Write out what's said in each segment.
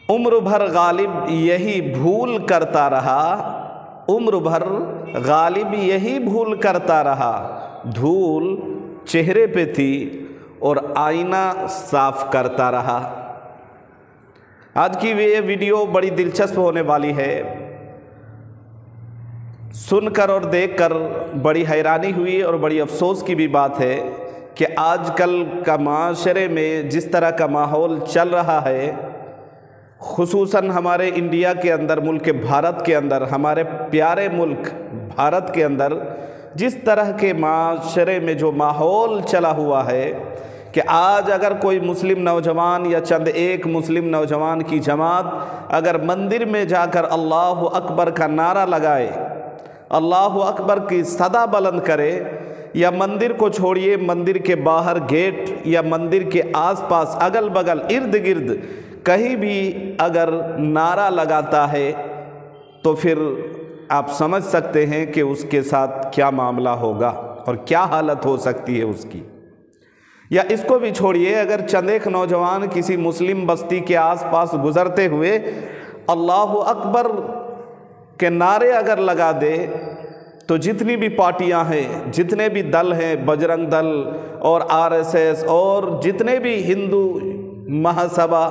उम्र भर गालिब यही भूल करता रहा, उम्र भर गालिब यही भूल करता रहा, धूल चेहरे पे थी और आईना साफ करता रहा। आज की ये वीडियो बड़ी दिलचस्प होने वाली है। सुनकर और देखकर बड़ी हैरानी हुई और बड़ी अफसोस की भी बात है कि आजकल का माशरे में जिस तरह का माहौल चल रहा है, खुसूसन हमारे इंडिया के अंदर, मुल्क भारत के अंदर, हमारे प्यारे मुल्क भारत के अंदर जिस तरह के माशरे में जो माहौल चला हुआ है कि आज अगर कोई मुस्लिम नौजवान या चंद एक मुस्लिम नौजवान की जमात अगर मंदिर में जाकर अल्लाह अकबर का नारा लगाए, अल्लाह अकबर की सदा बुलंद करे, या मंदिर को छोड़िए मंदिर के बाहर गेट या मंदिर के आसपास अगल बगल इर्द गिर्द कहीं भी अगर नारा लगाता है, तो फिर आप समझ सकते हैं कि उसके साथ क्या मामला होगा और क्या हालत हो सकती है उसकी। या इसको भी छोड़िए, अगर चंद एक नौजवान किसी मुस्लिम बस्ती के आसपास गुजरते हुए अल्लाह अकबर के नारे अगर लगा दे, तो जितनी भी पार्टियां हैं, जितने भी दल हैं, बजरंग दल और आरएसएस और जितने भी हिंदू महासभा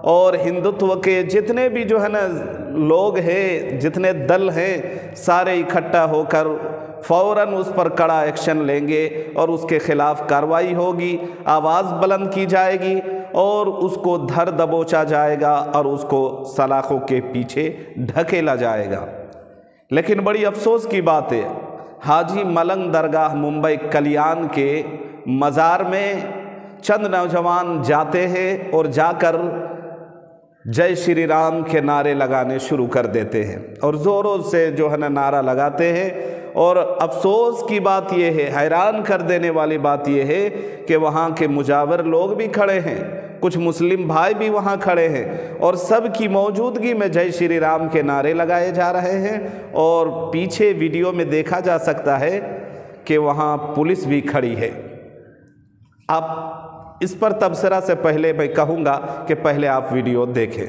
और हिंदुत्व के जितने भी जो है ना लोग हैं, जितने दल हैं, सारे इकट्ठा होकर फ़ौरन उस पर कड़ा एक्शन लेंगे और उसके ख़िलाफ़ कार्रवाई होगी, आवाज़ बुलंद की जाएगी और उसको धर दबोचा जाएगा और उसको सलाखों के पीछे ढकेला जाएगा। लेकिन बड़ी अफसोस की बात है, हाजी मलंग दरगाह मुंबई कल्याण के मज़ार में चंद नौजवान जाते हैं और जाकर जय श्री राम के नारे लगाने शुरू कर देते हैं और ज़ोरों से जो है ना नारा लगाते हैं। और अफसोस की बात यह है, हैरान कर देने वाली बात यह है कि वहाँ के मुजावर लोग भी खड़े हैं, कुछ मुस्लिम भाई भी वहाँ खड़े हैं और सब की मौजूदगी में जय श्री राम के नारे लगाए जा रहे हैं। और पीछे वीडियो में देखा जा सकता है कि वहाँ पुलिस भी खड़ी है। आप इस पर तबसरा से पहले मैं कहूँगा कि पहले आप वीडियो देखें।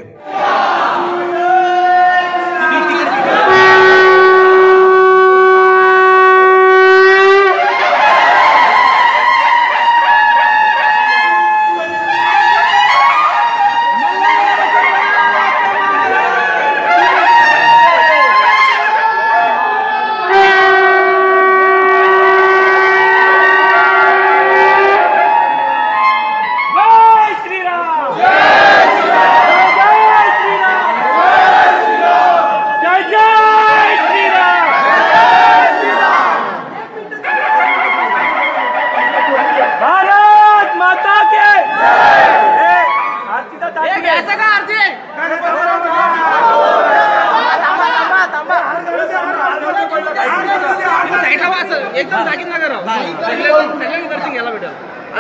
एकदम जागीर ना करो, सगळ्यांनी दर्शन घ्यायला भेटेल।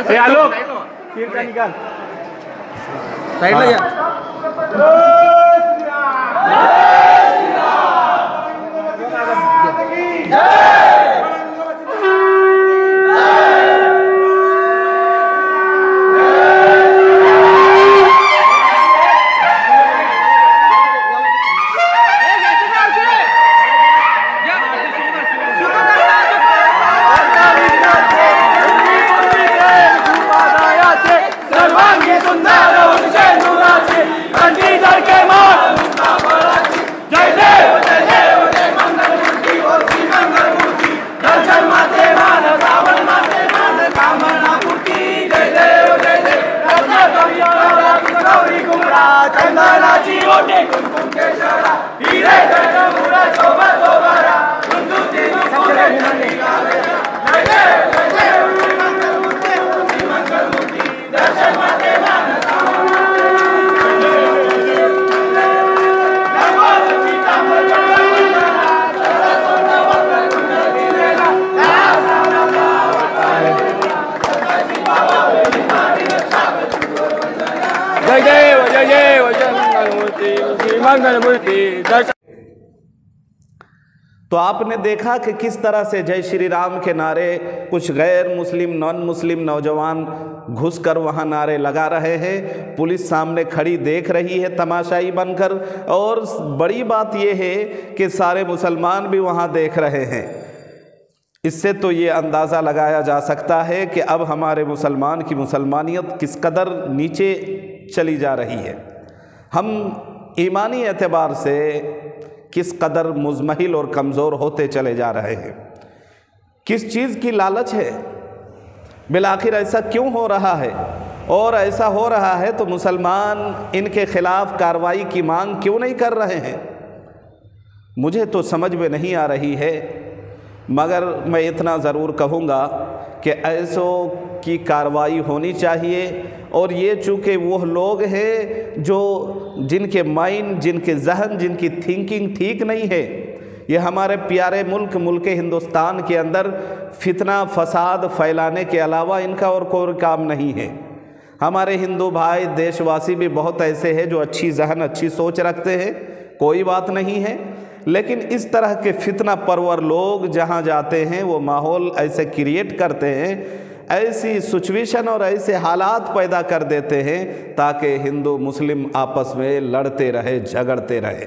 हे आलो कीर्तन निकाल साइडला या। तो आपने देखा कि किस तरह से जय श्री राम के नारे कुछ गैर मुस्लिम नॉन मुस्लिम नौजवान घुसकर वहाँ नारे लगा रहे हैं, पुलिस सामने खड़ी देख रही है तमाशाई बनकर, और बड़ी बात यह है कि सारे मुसलमान भी वहाँ देख रहे हैं। इससे तो ये अंदाज़ा लगाया जा सकता है कि अब हमारे मुसलमान की मुसलमानियत किस कदर नीचे चली जा रही है, हम ईमानी एतबार से किस कदर मुज़महिल और कमज़ोर होते चले जा रहे हैं। किस चीज़ की लालच है, बिलाखिर ऐसा क्यों हो रहा है, और ऐसा हो रहा है तो मुसलमान इनके ख़िलाफ़ कार्रवाई की मांग क्यों नहीं कर रहे हैं, मुझे तो समझ में नहीं आ रही है। मगर मैं इतना ज़रूर कहूँगा कि ऐसों की कार्रवाई होनी चाहिए, और ये चूँकि वो लोग हैं जो जिनके माइंड, जिनके जहन, जिनकी थिंकिंग ठीक नहीं है, ये हमारे प्यारे मुल्क हिंदुस्तान के अंदर फितना फसाद फैलाने के अलावा इनका और कोई काम नहीं है। हमारे हिंदू भाई देशवासी भी बहुत ऐसे हैं जो अच्छी जहन, अच्छी सोच रखते हैं, कोई बात नहीं है, लेकिन इस तरह के फितना परवर लोग जहाँ जाते हैं वो माहौल ऐसे क्रिएट करते हैं, ऐसी सिचुएशन और ऐसे हालात पैदा कर देते हैं ताकि हिंदू मुस्लिम आपस में लड़ते रहे, झगड़ते रहे।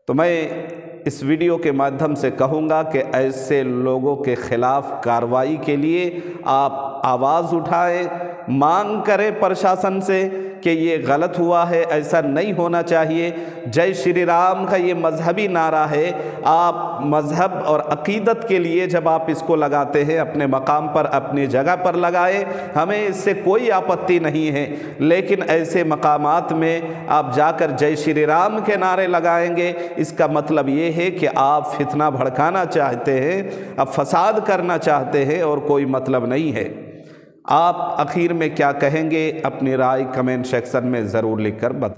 तो मैं इस वीडियो के माध्यम से कहूँगा कि ऐसे लोगों के ख़िलाफ़ कार्रवाई के लिए आप आवाज़ उठाएं, मांग करें प्रशासन से कि ये गलत हुआ है, ऐसा नहीं होना चाहिए। जय श्री राम का ये मजहबी नारा है, आप मज़हब और अक़ीदत के लिए जब आप इसको लगाते हैं अपने मकाम पर, अपनी जगह पर लगाएं, हमें इससे कोई आपत्ति नहीं है। लेकिन ऐसे मकामात में आप जाकर जय श्री राम के नारे लगाएंगे, इसका मतलब ये है कि आप फितना भड़काना चाहते हैं, आप फसाद करना चाहते हैं, और कोई मतलब नहीं है। आप आखिर में क्या कहेंगे, अपनी राय कमेंट सेक्शन में ज़रूर लिखकर बताएं।